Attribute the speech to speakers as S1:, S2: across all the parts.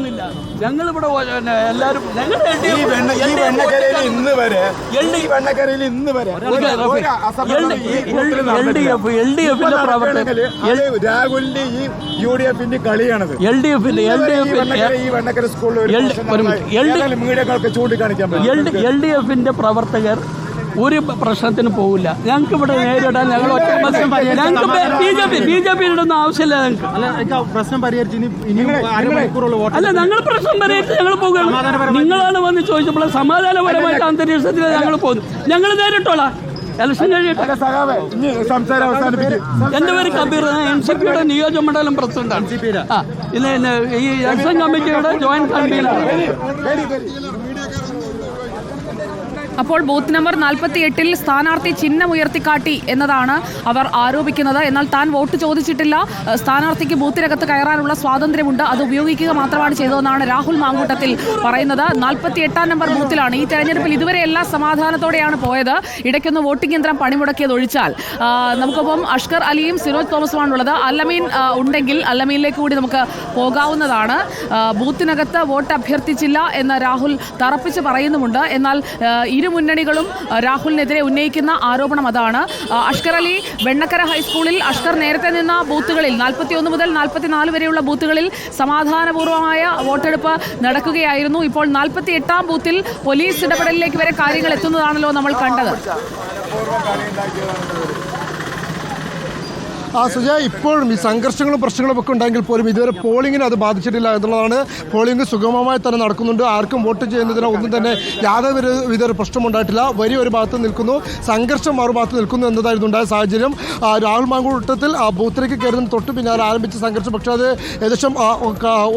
S1: പോകുന്നില്ല. ഞങ്ങളിവിടെ എല്ലാവരും
S2: രാഹുലിന്റെ ഈ UDF കളിയാണത്.
S1: LDF പ്രവർത്തകർ ഒരു പ്രശ്നത്തിന് പോകില്ല. ഞങ്ങൾക്ക് ഇവിടെ നേരിടാൻ ഞങ്ങൾ ഒറ്റ BJP ഇടുന്ന ആവശ്യമില്ല. അല്ല, ഞങ്ങൾ പ്രശ്നം പരിഹരിച്ച് ഞങ്ങൾ പോകുകയാണ്. നിങ്ങളാണ് വന്ന് ചോദിച്ചപ്പോൾ സമാധാനപരമായിട്ട് അന്തരീക്ഷത്തിൽ ഞങ്ങൾ പോകുന്നു. ഞങ്ങൾ നേരിട്ടോളാം. ഇലക്ഷൻ കഴിയട്ടെ. എന്റെ പേര് കബീർ, NCPയുടെ നിയോജകമണ്ഡലം പ്രസിഡന്റാണ്. ഈ ഇലക്ഷൻ കമ്മിറ്റിയുടെ ജോയിന്റ് കൺവീനറാണ്.
S3: അപ്പോൾ ബൂത്ത് നമ്പർ 48-ൽ സ്ഥാനാർത്ഥി ചിഹ്നം ഉയർത്തിക്കാട്ടി എന്നതാണ് അവർ ആരോപിക്കുന്നത്. എന്നാൽ താൻ വോട്ട് ചോദിച്ചിട്ടില്ല, സ്ഥാനാർത്ഥിക്ക് ബൂത്തിനകത്ത് കയറാനുള്ള സ്വാതന്ത്ര്യമുണ്ട്, അത് ഉപയോഗിക്കുക മാത്രമാണ് ചെയ്തതെന്നാണ് രാഹുൽ മാങ്കൂട്ടത്തിൽ പറയുന്നത്. 48-ാം നമ്പർ ബൂത്തിലാണ് ഈ തെരഞ്ഞെടുപ്പിൽ ഇതുവരെ എല്ലാ സമാധാനത്തോടെയാണ് പോയത്. ഇടയ്ക്കൊന്ന് വോട്ടിംഗ് യന്ത്രം പണിമുടക്കിയത് ഒഴിച്ചാൽ. നമുക്കൊപ്പം അഷ്കർ അലിയും സിനോജ് തോമസുമാണുള്ളത്. അല്ലമീൻ ഉണ്ടെങ്കിൽ അല്ലമീനിലേക്ക് കൂടി നമുക്ക് പോകാവുന്നതാണ്. ബൂത്തിനകത്ത് വോട്ട് അഭ്യർത്ഥിച്ചില്ല എന്ന് രാഹുൽ തറപ്പിച്ച് പറയുന്നുമുണ്ട്. എന്നാൽ ഇരു മുന്നണികളും രാഹുലിനെതിരെ ഉന്നയിക്കുന്ന ആരോപണം അതാണ്. അഷ്കർ അലി, വെണ്ണക്കര ഹൈസ്കൂളിൽ അഷ്കർ നേരത്തെ നിന്ന ബൂത്തുകളിൽ 41 മുതൽ 44 വരെയുള്ള ബൂത്തുകളിൽ സമാധാനപൂർവമായ വോട്ടെടുപ്പ് നടക്കുകയായിരുന്നു. ഇപ്പോൾ 48-ാം ബൂത്തിൽ പോലീസ് ഇടപെടലിലേക്ക് വരെ കാര്യങ്ങൾ എത്തുന്നതാണല്ലോ നമ്മൾ കണ്ടത്.
S4: സുജ, ഇപ്പോഴും ഈ സംഘർഷങ്ങളും പ്രശ്നങ്ങളും ഒക്കെ ഉണ്ടെങ്കിൽ പോലും ഇതുവരെ പോളിങ്ങിന് അത് ബാധിച്ചിട്ടില്ല എന്നുള്ളതാണ്. പോളിംഗ് സുഗമമായി തന്നെ നടക്കുന്നുണ്ട്. ആർക്കും വോട്ട് ചെയ്യുന്നതിന് ഒന്നും തന്നെ യാതൊരു വിധ പ്രശ്നമുണ്ടായിട്ടില്ല. ഒരു ഭാഗത്ത് നിൽക്കുന്നു, സംഘർഷം മറുഭാഗത്ത് നിൽക്കുന്നു എന്നതായിരുന്നു ഉണ്ടായ സാഹചര്യം. രാഹുൽ മാങ്കൂട്ടത്തിൽ ബൂത്തിലേക്ക് കയറുന്നതിന് തൊട്ട് പിന്നാലെ ആരംഭിച്ച സംഘർഷം, പക്ഷേ അത് ഏകദേശം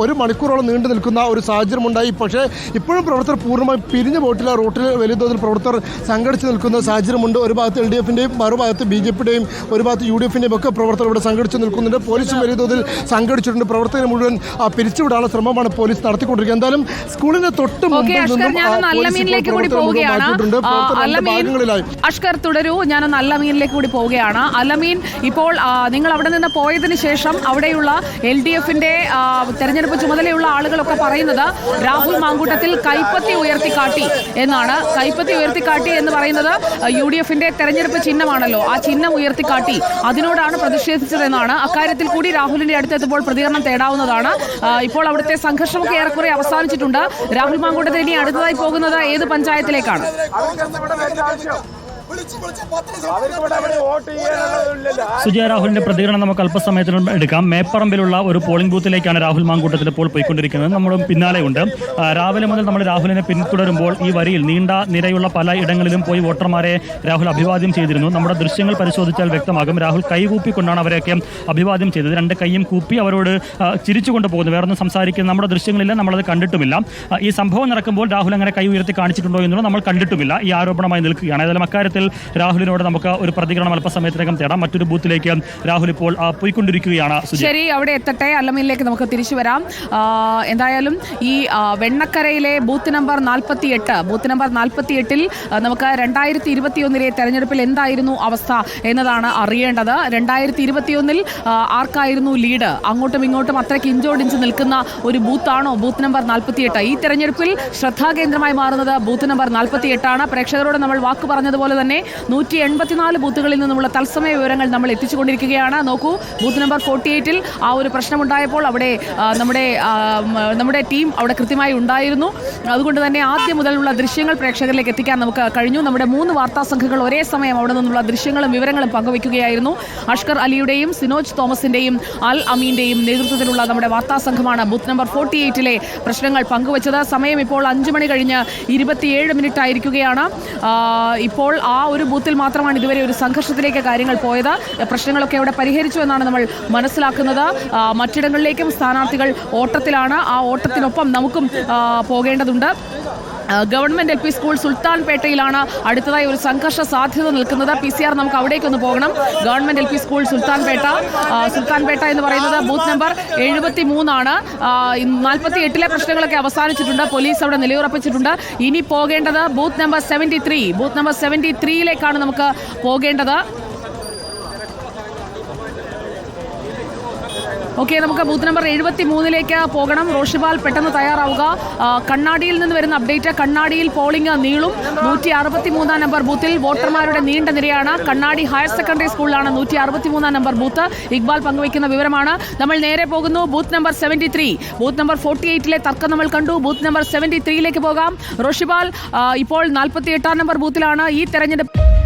S4: 1 മണിക്കൂറോളം നീണ്ടു നിൽക്കുന്ന ഒരു സാഹചര്യം ഉണ്ടായി. പക്ഷേ ഇപ്പോഴും പ്രവർത്തകർ പൂർണ്ണമായും പിരിഞ്ഞു പോയിട്ടില്ല. റോട്ടിൽ വലിയ തോതിൽ പ്രവർത്തകർ സംഘടിച്ച് നിൽക്കുന്ന സാഹചര്യമുണ്ട്. ഒരു ഭാഗത്ത് LDFന്റെയും മറുഭാഗത്ത് BJPയുടെയും ഒരു ഭാഗത്ത് UDFന്റെയും ഒക്കെ പ്രവർത്തകർ ഇവിടെ സംഘടിച്ച് നിൽക്കുന്നുണ്ട്. പോലീസും വലിയ തോതിൽ സംഘടിച്ചിട്ടുണ്ട്. പ്രവർത്തകരെ മുഴുവൻ പിരിച്ചുവിടാനുള്ള ശ്രമമാണ് പോലീസ് നടത്തിക്കൊണ്ടിരിക്കുന്നത്. എന്തായാലും സ്കൂളിന് തൊട്ട്
S3: അഷ്കർ തുടരൂ, ഞാനൊന്ന് അല്ലമീനിലേക്ക് കൂടി പോവുകയാണ്. അല്ലമീൻ, ഇപ്പോൾ നിങ്ങൾ അവിടെ നിന്ന് പോയതിനു ശേഷം അവിടെയുള്ള LDFന്റെ തെരഞ്ഞെടുപ്പ് ചുമതലയുള്ള ആളുകളൊക്കെ പറയുന്നത് രാഹുൽ മാങ്കൂട്ടത്തിൽ കൈപ്പത്തി ഉയർത്തിക്കാട്ടി എന്നാണ്. കൈപ്പത്തി ഉയർത്തിക്കാട്ടി എന്ന് പറയുന്നത് UDFന്റെ തെരഞ്ഞെടുപ്പ് ചിഹ്നമാണല്ലോ. ആ ചിഹ്നം ഉയർത്തിക്കാട്ടി അതിനോടാണ് പ്രതിഷേധിച്ചതെന്നാണ്. അക്കാര്യത്തിൽ കൂടി രാഹുലിന്റെ അടുത്തെത്തുമ്പോൾ പ്രതികരണം തേടാവുന്നതാണ്. ഇപ്പോൾ അവിടുത്തെ സംഘർഷമൊക്കെ ഏറെക്കുറെ അവസാനിച്ചിട്ടുണ്ട്. രാഹുൽ മാങ്കൂട്ടത്തിൽ ഇനി അടുത്തതായി പോകുന്നത് ഏത് പഞ്ചായത്തിലേക്കാണ്?
S5: സുജയ, രാഹുലിന്റെ പ്രതികരണം നമുക്ക് അല്പസമയത്തിനും എടുക്കാം. മേപ്പറമ്പിലുള്ള ഒരു പോളിംഗ് ബൂത്തിലേക്കാണ് രാഹുൽ മാങ്കൂട്ടത്തിൽ ഇപ്പോൾ പോയിക്കൊണ്ടിരിക്കുന്നത്. നമ്മുടെ പിന്നാലെ ഉണ്ട്. രാവിലെ മുതൽ നമ്മൾ രാഹുലിനെ പിന്തുടരുമ്പോൾ ഈ വരിയിൽ നീണ്ട നിരയുള്ള പല ഇടങ്ങളിലും പോയി വോട്ടർമാരെ രാഹുൽ അഭിവാദ്യം ചെയ്തിരുന്നു. നമ്മുടെ ദൃശ്യങ്ങൾ പരിശോധിച്ചാൽ വ്യക്തമാകും. രാഹുൽ കൈകൂപ്പിക്കൊണ്ടാണ് അവരെയൊക്കെ അഭിവാദ്യം ചെയ്തത്. 2 കൈയും കൂപ്പി അവരോട് ചിരിച്ചുകൊണ്ട് പോകുന്നു. വേറൊന്നും സംസാരിക്കുന്ന നമ്മുടെ ദൃശ്യങ്ങളില്ല, നമ്മളത് കണ്ടിട്ടുമില്ല. ഈ സംഭവം നടക്കുമ്പോൾ രാഹുൽ അങ്ങനെ കൈ ഉയർത്തി കാണിച്ചിട്ടുണ്ടോ എന്നുള്ളത് നമ്മൾ കണ്ടിട്ടുമില്ല. ഈ ആരോപണമായി നിൽക്കുകയാണ്. ഏതായാലും അക്കാര്യത്തിൽ രാഹുലിനോട് നമുക്ക് ഒരു പ്രതികരണം അല്പസമയത്തിനകം തേടാം. മറ്റൊരു ബൂത്തിലേക്ക് രാഹുൽ ഇപ്പോൾ പോയിക്കൊണ്ടിരിക്കുകയാണ്.
S3: ശരി, അവിടെ എത്തട്ടെ. അല്ലമീനിലേക്ക് നമുക്ക് തിരിച്ചു വരാം. എന്തായാലും ഈ വെണ്ണക്കരയിലെ ബൂത്ത് നമ്പർ 48-ൽ നമുക്ക് 2021 തെരഞ്ഞെടുപ്പിൽ എന്തായിരുന്നു അവസ്ഥ എന്നതാണ് അറിയേണ്ടത്. 2021 ആർക്കായിരുന്നു ലീഡ്? അങ്ങോട്ടും ഇങ്ങോട്ടും അത്രയ്ക്ക് ഇഞ്ചോടിഞ്ച് നിൽക്കുന്ന ഒരു ബൂത്താണോ ബൂത്ത് നമ്പർ 48? ഈ തെരഞ്ഞെടുപ്പിൽ ശ്രദ്ധാകേന്ദ്രമായി മാറുന്നത് ബൂത്ത് നമ്പർ 48 പ്രേക്ഷകരോട് നമ്മൾ വാക്ക് പറഞ്ഞതുപോലെ തന്നെ 184 ബൂത്തുകളിൽ നിന്നുമുള്ള തത്സമയ വിവരങ്ങൾ നമ്മൾ എത്തിച്ചുകൊണ്ടിരിക്കുകയാണ്. നോക്കൂ, ബൂത്ത് നമ്പർ 48-ൽ ആ ഒരു പ്രശ്നമുണ്ടായപ്പോൾ അവിടെ നമ്മുടെ ടീം അവിടെ കൃത്യമായി ഉണ്ടായിരുന്നു. അതുകൊണ്ട് തന്നെ ആദ്യം മുതലുള്ള ദൃശ്യങ്ങൾ പ്രേക്ഷകരിലേക്ക് എത്തിക്കാൻ നമുക്ക് കഴിഞ്ഞു. നമ്മുടെ 3 വാർത്താ സംഘങ്ങൾ ഒരേ സമയം അവിടെ നിന്നുള്ള ദൃശ്യങ്ങളും വിവരങ്ങളും പങ്കുവയ്ക്കുകയായിരുന്നു. അഷ്കർ അലിയുടെയും സിനോജ് തോമസിന്റെയും അൽ അമീന്റെയും നേതൃത്വത്തിലുള്ള നമ്മുടെ വാർത്താ സംഘമാണ് ബൂത്ത് നമ്പർ 48-ലെ പ്രശ്നങ്ങൾ പങ്കുവച്ചത്. സമയം ഇപ്പോൾ 5 മണി കഴിഞ്ഞ് 27 മിനിറ്റ് ആയിരിക്കുകയാണ്. ഇപ്പോൾ ആ ഒരു ബൂത്തിൽ മാത്രമാണ് ഇതുവരെ ഒരു സംഘർഷത്തിലേക്ക് കാര്യങ്ങൾ പോയത്. പ്രശ്നങ്ങളൊക്കെ അവിടെ പരിഹരിച്ചു എന്നാണ് നമ്മൾ മനസ്സിലാക്കുന്നത്. മറ്റിടങ്ങളിലേക്കും സ്ഥാനാർത്ഥികൾ ഓട്ടത്തിലാണ്. ആ ഓട്ടത്തിനൊപ്പം നമുക്കും പോകേണ്ടതുണ്ട്. ഗവൺമെന്റ് LP സ്കൂൾ സുൽത്താൻപേട്ടയിലാണ് അടുത്തതായി ഒരു സംഘർഷ സാധ്യത നിൽക്കുന്നത്. PCR നമുക്ക് അവിടേക്കൊന്ന് പോകണം. ഗവൺമെന്റ് LP സ്കൂൾ സുൽത്താൻപേട്ട എന്ന് പറയുന്നത് ബൂത്ത് നമ്പർ 73 48-ലെ പ്രശ്നങ്ങളൊക്കെ അവസാനിച്ചിട്ടുണ്ട്. പോലീസ് അവിടെ നിലയുറപ്പിച്ചിട്ടുണ്ട്. ഇനി പോകേണ്ടത് ബൂത്ത് നമ്പർ 73-യിലേക്കാണ് നമുക്ക് പോകേണ്ടത്. ഓക്കെ, നമുക്ക് ബൂത്ത് നമ്പർ 73 പോകണം. റോഷിബാൽ പെട്ടെന്ന് തയ്യാറാവുക. കണ്ണാടിയിൽ നിന്ന് വരുന്ന അപ്ഡേറ്റ്, കണ്ണാടിയിൽ പോളിംഗ് നീളും. 163 നമ്പർ ബൂത്തിൽ വോട്ടർമാരുടെ നീണ്ട നിരയാണ്. കണ്ണാടി ഹയർ സെക്കൻഡറി സ്കൂളിലാണ് 163 നമ്പർ ബൂത്ത്. ഇക്ബാൽ പങ്കുവയ്ക്കുന്ന വിവരമാണ്. നമ്മൾ നേരെ പോകുന്നു ബൂത്ത് നമ്പർ 73. ബൂത്ത് നമ്പർ 48 തർക്കം നമ്മൾ കണ്ടു. ബൂത്ത് നമ്പർ 73 പോകാം. റോഷിബാൽ ഇപ്പോൾ 48 നമ്പർ ബൂത്തിലാണ്. ഈ തെരഞ്ഞെടുപ്പ്